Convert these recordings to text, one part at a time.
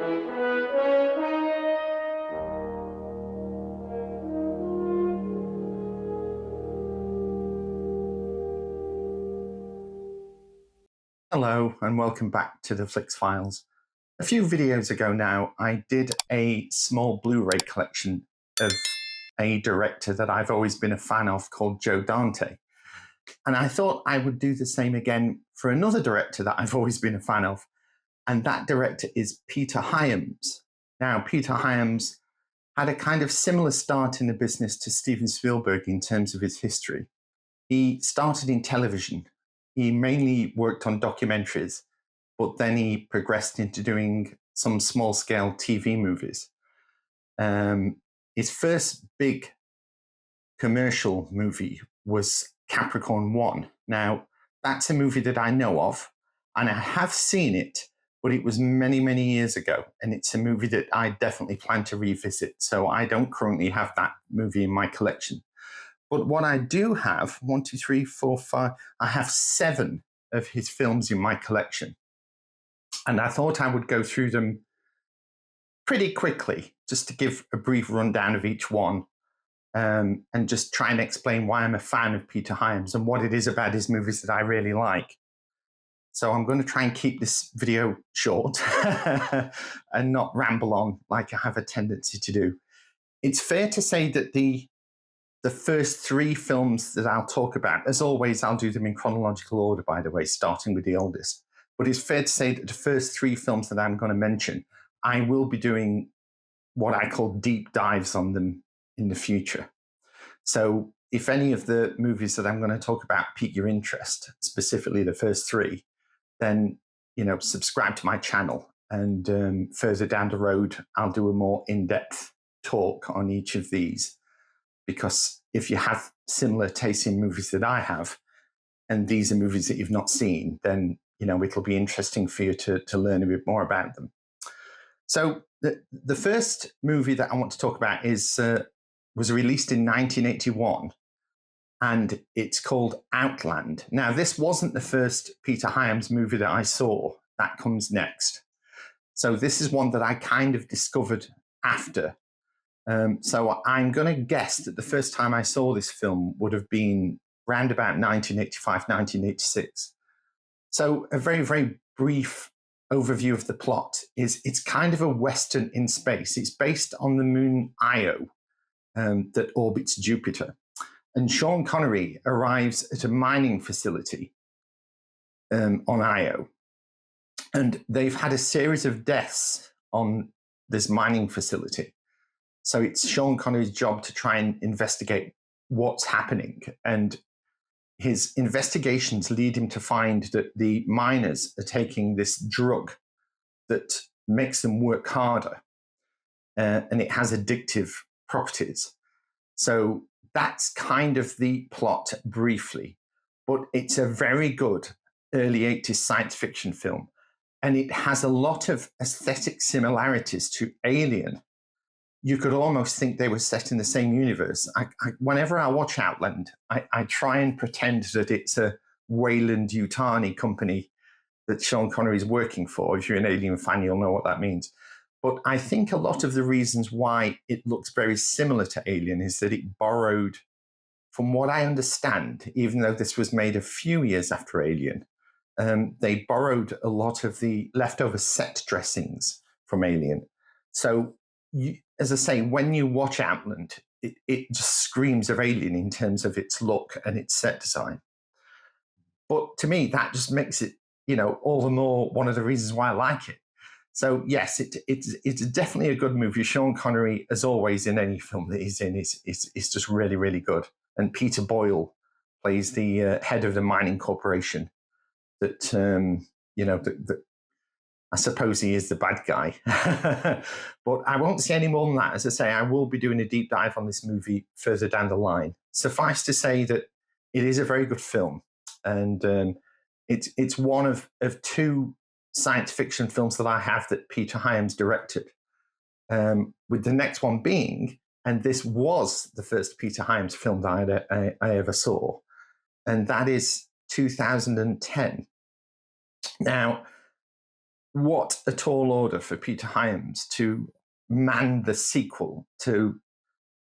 Hello and welcome back to the Flicks Files. A few videos ago now, I did a small Blu-ray collection of a director that I've always been a fan of called Joe Dante. And I thought I would do the same again for another director that I've always been a fan of. And that director is Peter Hyams. Now, Peter Hyams had a kind of similar start in the business to Steven Spielberg in terms of his history. He started in television. He mainly worked on documentaries, but then he progressed into doing some small-scale TV movies. His first big commercial movie was Capricorn 1. Now, that's a movie that I know of, and I have seen it, but it was many, many years ago, and it's a movie that I definitely plan to revisit, so I don't currently have that movie in my collection. But what I do have, 1, 2, 3, 4, 5, I have 7 of his films in my collection. And I thought I would go through them pretty quickly, just to give a brief rundown of each one, and just try and explain why I'm a fan of Peter Hyams and what it is about his movies that I really like. So I'm going to try and keep this video short and not ramble on like I have a tendency to do. It's fair to say that the first 3 films that I'll talk about, as always, I'll do them in chronological order, by the way, starting with the oldest. But it's fair to say that the first 3 films that I'm going to mention, I will be doing what I call deep dives on them in the future. So if any of the movies that I'm going to talk about pique your interest, specifically the first 3, then, subscribe to my channel. And further down the road, I'll do a more in-depth talk on each of these. Because if you have similar tastes in movies that I have, and these are movies that you've not seen, then, it'll be interesting for you to learn a bit more about them. So the first movie that I want to talk about was released in 1981, and it's called Outland. Now, this wasn't the first Peter Hyams movie that I saw. That comes next. So this is one that I kind of discovered after. So I'm going to guess that the first time I saw this film would have been around about 1985, 1986. So a very, very brief overview of the plot is it's kind of a Western in space. It's based on the moon Io that orbits Jupiter. And Sean Connery arrives at a mining facility on Io. And they've had a series of deaths on this mining facility. So it's Sean Connery's job to try and investigate what's happening. And his investigations lead him to find that the miners are taking this drug that makes them work harder. And it has addictive properties. So that's kind of the plot briefly. But it's a very good early 80s science fiction film. And it has a lot of aesthetic similarities to Alien. You could almost think they were set in the same universe. Whenever I watch Outland, I try and pretend that it's a Weyland-Yutani company that Sean Connery is working for. If you're an Alien fan, you'll know what that means. But I think a lot of the reasons why it looks very similar to Alien is that it borrowed, from what I understand, even though this was made a few years after Alien, they borrowed a lot of the leftover set dressings from Alien. So as I say, when you watch Outland, it just screams of Alien in terms of its look and its set design. But to me, that just makes it, all the more one of the reasons why I like it. So yes, it's definitely a good movie. Sean Connery, as always, in any film that he's in, is just really, really good. And Peter Boyle plays the head of the mining corporation that, I suppose he is the bad guy. But I won't say any more than that. As I say, I will be doing a deep dive on this movie further down the line. Suffice to say that it is a very good film. And it's one of 2 science fiction films that I have that Peter Hyams directed. With the next one being, and this was the first Peter Hyams film that I ever saw, and that is 2010. Now, what a tall order for Peter Hyams to man the sequel to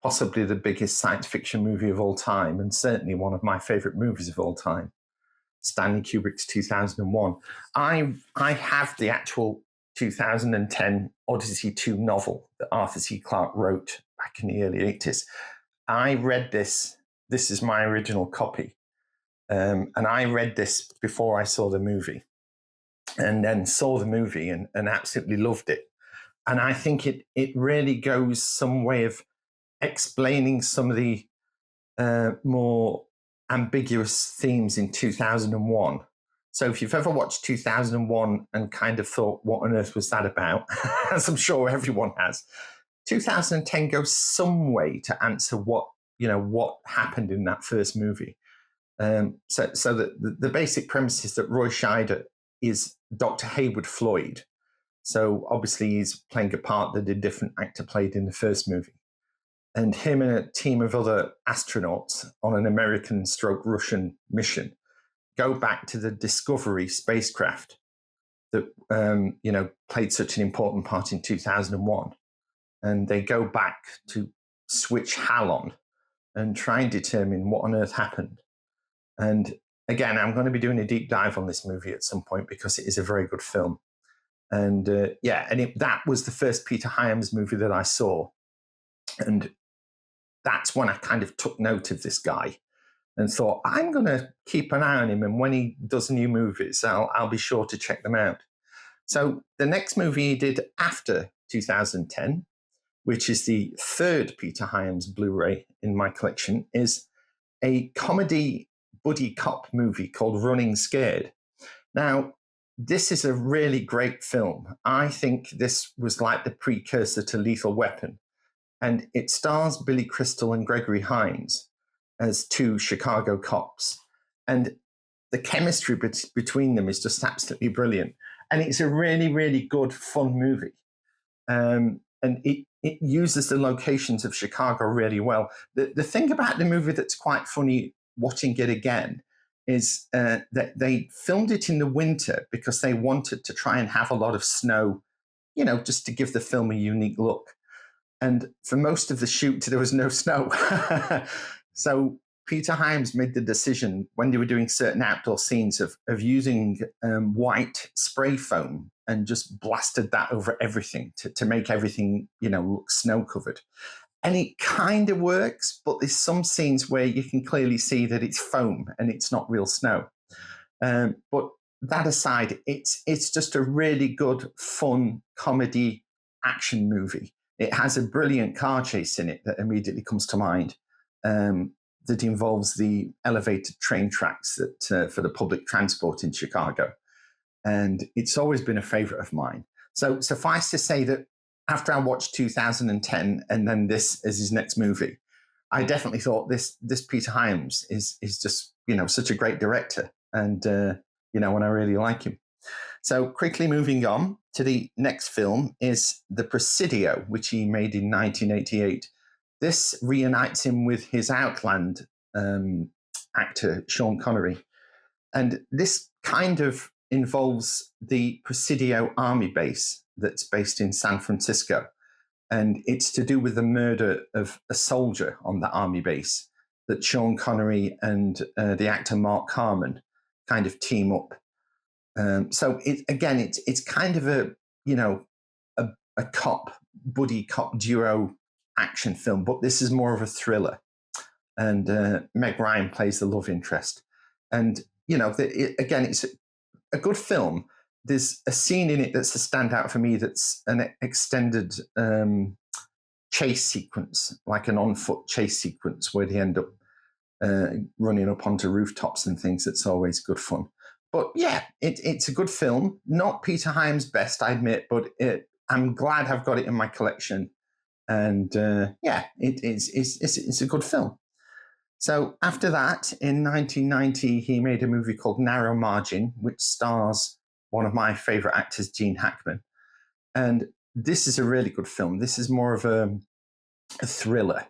possibly the biggest science fiction movie of all time, and certainly one of my favorite movies of all time, Stanley Kubrick's 2001. I have the actual 2010 Odyssey 2 novel that Arthur C. Clarke wrote back in the early 80s. I read this. This is my original copy. And I read this before I saw the movie, and then saw the movie and absolutely loved it. And I think it really goes some way of explaining some of the more ambiguous themes in 2001. So if you've ever watched 2001 and kind of thought, what on earth was that about? As I'm sure everyone has, 2010 goes some way to answer what happened in that first movie. So the basic premise is that Roy Scheider is Dr. Haywood Floyd. So obviously he's playing a part that a different actor played in the first movie. And him and a team of other astronauts on an American/Russian mission go back to the Discovery spacecraft that played such an important part in 2001. And they go back to switch HAL on and try and determine what on earth happened. And again, I'm going to be doing a deep dive on this movie at some point because it is a very good film. And that was the first Peter Hyams movie that I saw. And that's when I kind of took note of this guy and thought, I'm going to keep an eye on him. And when he does new movies, I'll be sure to check them out. So the next movie he did after 2010, which is the third Peter Hyams Blu-ray in my collection, is a comedy buddy cop movie called Running Scared. Now, this is a really great film. I think this was like the precursor to Lethal Weapon. And it stars Billy Crystal and Gregory Hines as two Chicago cops. And the chemistry between them is just absolutely brilliant. And it's a really, really good, fun movie. And it uses the locations of Chicago really well. The thing about the movie that's quite funny watching it again is that they filmed it in the winter because they wanted to try and have a lot of snow, just to give the film a unique look. And for most of the shoot, there was no snow. So Peter Hyams made the decision when they were doing certain outdoor scenes of using white spray foam and just blasted that over everything to make everything, look snow covered. And it kind of works, but there's some scenes where you can clearly see that it's foam and it's not real snow. But that aside, it's just a really good, fun comedy action movie. It has a brilliant car chase in it that immediately comes to mind, that involves the elevated train tracks that for the public transport in Chicago. And it's always been a favorite of mine. So suffice to say that after I watched 2010 and then this as his next movie, I definitely thought this Peter Hyams is just, such a great director. And, and I really like him. So quickly moving on to the next film is The Presidio, which he made in 1988. This reunites him with his Outland actor, Sean Connery. And this kind of involves the Presidio Army base that's based in San Francisco. And it's to do with the murder of a soldier on the army base that Sean Connery and the actor Mark Harmon kind of team up. So it's kind of a cop, buddy cop duo action film, but this is more of a thriller. And Meg Ryan plays the love interest. And, it's a good film. There's a scene in it that's a standout for me that's an extended chase sequence, like an on-foot chase sequence where they end up running up onto rooftops and things. That's always good fun. But yeah, it's a good film. Not Peter Hyams' best, I admit, but I'm glad I've got it in my collection. And it's a good film. So after that, in 1990, he made a movie called Narrow Margin, which stars one of my favorite actors, Gene Hackman. And this is a really good film. This is more of a thriller.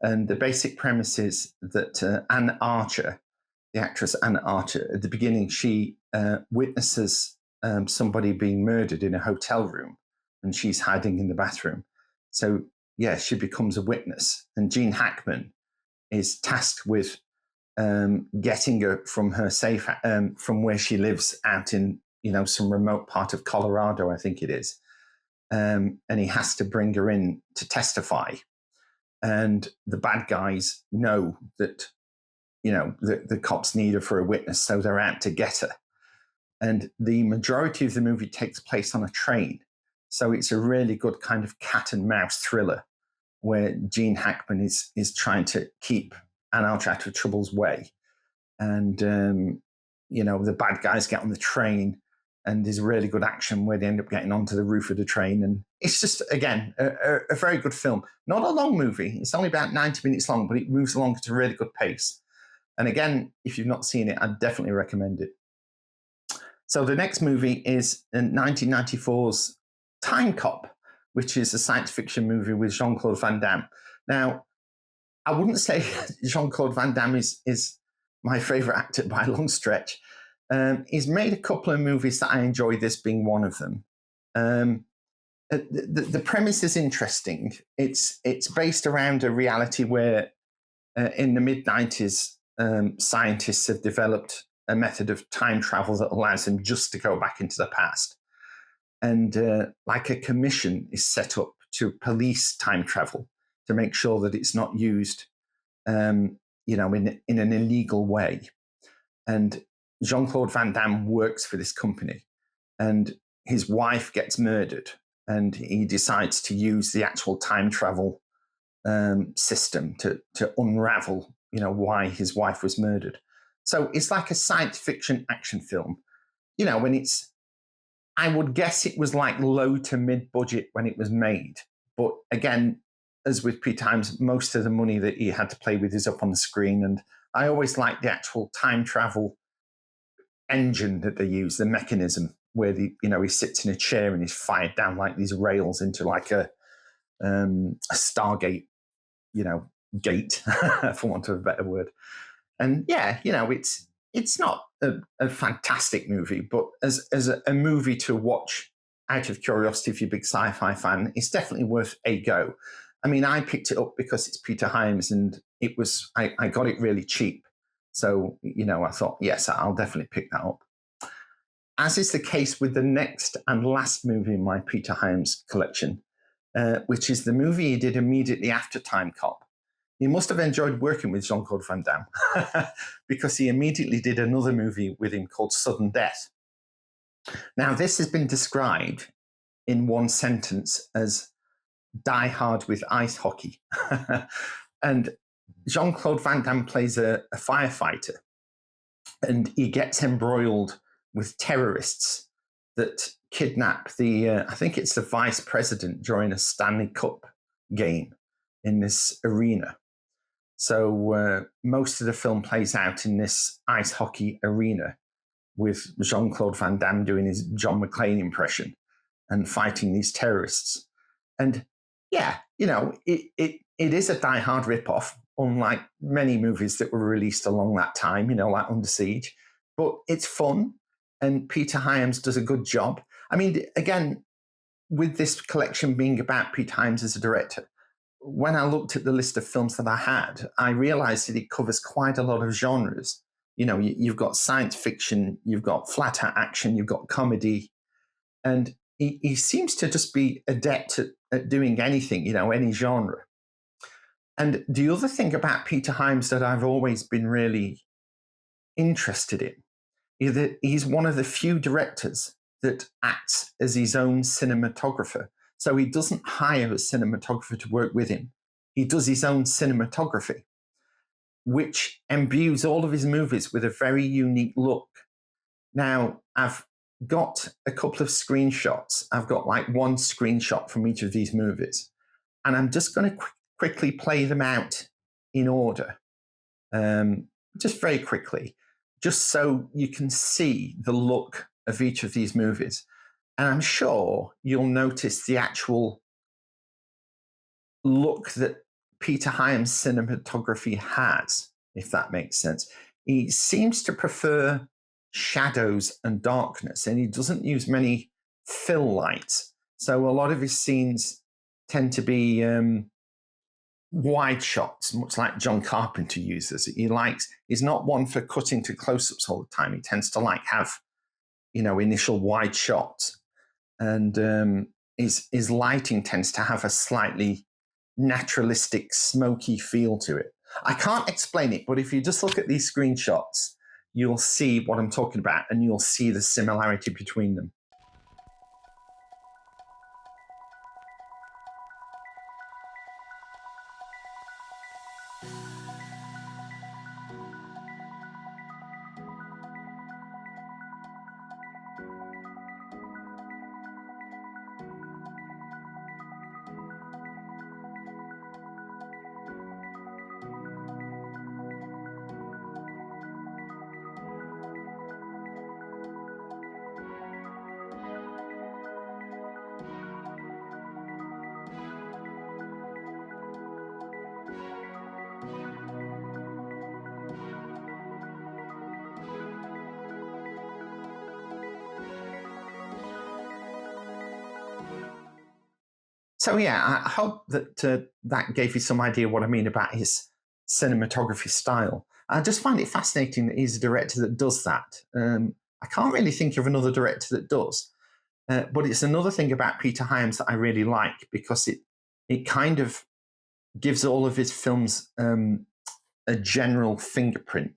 And the basic premise is that Anne Archer, the actress Anne Archer, at the beginning, she witnesses somebody being murdered in a hotel room, and she's hiding in the bathroom. So yeah, she becomes a witness, and Gene Hackman is tasked with getting her from her safe, from where she lives out in, some remote part of Colorado, I think it is. And he has to bring her in to testify. And the bad guys know that, the cops need her for a witness, so they're out to get her. And the majority of the movie takes place on a train. So it's a really good kind of cat and mouse thriller where Gene Hackman is trying to keep Anne Archer out of trouble's way. And, the bad guys get on the train, and there's really good action where they end up getting onto the roof of the train. And it's just, again, a very good film. Not a long movie. It's only about 90 minutes long, but it moves along at a really good pace. And again, if you've not seen it, I'd definitely recommend it. So the next movie is 1994's Time Cop, which is a science fiction movie with Jean-Claude Van Damme. Now, I wouldn't say Jean-Claude Van Damme is my favorite actor by a long stretch. He's made a couple of movies that I enjoy, this being one of them. The premise is interesting. It's based around a reality where in the mid-90s, scientists have developed a method of time travel that allows them just to go back into the past. And like a commission is set up to police time travel to make sure that it's not used, in an illegal way. And Jean-Claude Van Damme works for this company, and his wife gets murdered, and he decides to use the actual time travel system to unravel, why his wife was murdered. So it's like a science fiction action film, when I would guess it was like low to mid budget when it was made. But again, as with Peter Hyams, most of the money that he had to play with is up on the screen. And I always like the actual time travel engine that they use, the mechanism where he sits in a chair and he's fired down like these rails into like a Stargate, gate, for want of a better word. And yeah, it's not a fantastic movie, but as a movie to watch out of curiosity, if you're a big sci-fi fan, it's definitely worth a go. I mean, I picked it up because it's Peter Hyams, and I got it really cheap. So, I thought, yes, I'll definitely pick that up. As is the case with the next and last movie in my Peter Hyams collection, which is the movie he did immediately after Time Cop. He must have enjoyed working with Jean-Claude Van Damme because he immediately did another movie with him called Sudden Death. Now, this has been described in one sentence as Die Hard with ice hockey. And Jean-Claude Van Damme plays a firefighter, and he gets embroiled with terrorists that kidnap I think it's the vice president during a Stanley Cup game in this arena. So most of the film plays out in this ice hockey arena with Jean-Claude Van Damme doing his John McClane impression and fighting these terrorists. And yeah, it is a Die Hard ripoff, unlike many movies that were released along that time, like Under Siege. But it's fun, and Peter Hyams does a good job. I mean, again, with this collection being about Peter Hyams as a director, when I looked at the list of films that I had, I realized that it covers quite a lot of genres. You've got science fiction, you've got flat out action, you've got comedy, and he seems to just be adept at doing anything, any genre. And the other thing about Peter Hyams that I've always been really interested in is that he's one of the few directors that acts as his own cinematographer. So he doesn't hire a cinematographer to work with him. He does his own cinematography, which imbues all of his movies with a very unique look. Now, I've got a couple of screenshots. I've got like one screenshot from each of these movies, and I'm just going to quickly play them out in order, just very quickly, just so you can see the look of each of these movies. And I'm sure you'll notice the actual look that Peter Hyams' cinematography has, if that makes sense. He seems to prefer shadows and darkness, and he doesn't use many fill lights. So a lot of his scenes tend to be wide shots, much like John Carpenter uses. He's not one for cutting to close-ups all the time. He tends to have, initial wide shots. And his lighting tends to have a slightly naturalistic, smoky feel to it. I can't explain it, but if you just look at these screenshots, you'll see what I'm talking about, and you'll see the similarity between them. So yeah, I hope that that gave you some idea what I mean about his cinematography style. I just find it fascinating that he's a director that does that. I can't really think of another director that does. But it's another thing about Peter Hyams that I really like, because it kind of gives all of his films a general fingerprint,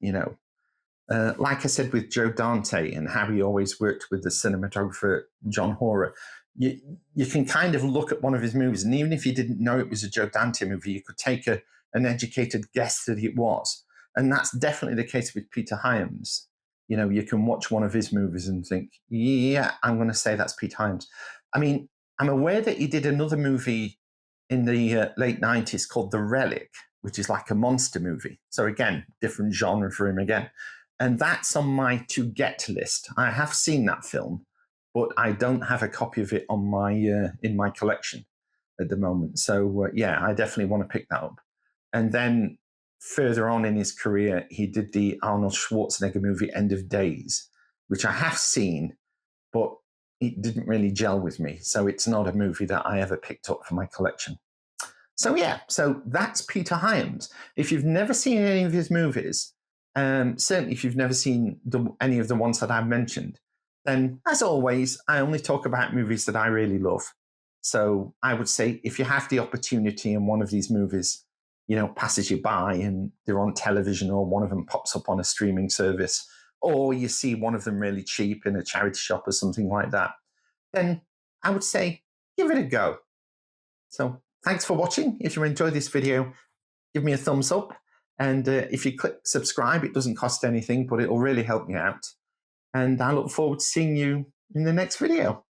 like I said with Joe Dante and how he always worked with the cinematographer John Horer. You can kind of look at one of his movies, and even if you didn't know it was a Joe Dante movie, you could take an educated guess that it was. And that's definitely the case with Peter Hyams. You can watch one of his movies and think, yeah, I'm going to say that's Peter Hyams. I mean, I'm aware that he did another movie in the late 90s called The Relic, which is like a monster movie. So again, different genre for him again. And that's on my to-get list. I have seen that film, but I don't have a copy of it on my in my collection at the moment. So yeah, I definitely want to pick that up. And then further on in his career, he did the Arnold Schwarzenegger movie End of Days, which I have seen, but it didn't really gel with me. So it's not a movie that I ever picked up for my collection. So yeah, so that's Peter Hyams. If you've never seen any of his movies, certainly if you've never seen any of the ones that I've mentioned, then as always, I only talk about movies that I really love. So I would say if you have the opportunity and one of these movies, passes you by and they're on television, or one of them pops up on a streaming service, or you see one of them really cheap in a charity shop or something like that, then I would say give it a go. So thanks for watching. If you enjoyed this video, give me a thumbs up. And if you click subscribe, it doesn't cost anything, but it'll really help me out. And I look forward to seeing you in the next video.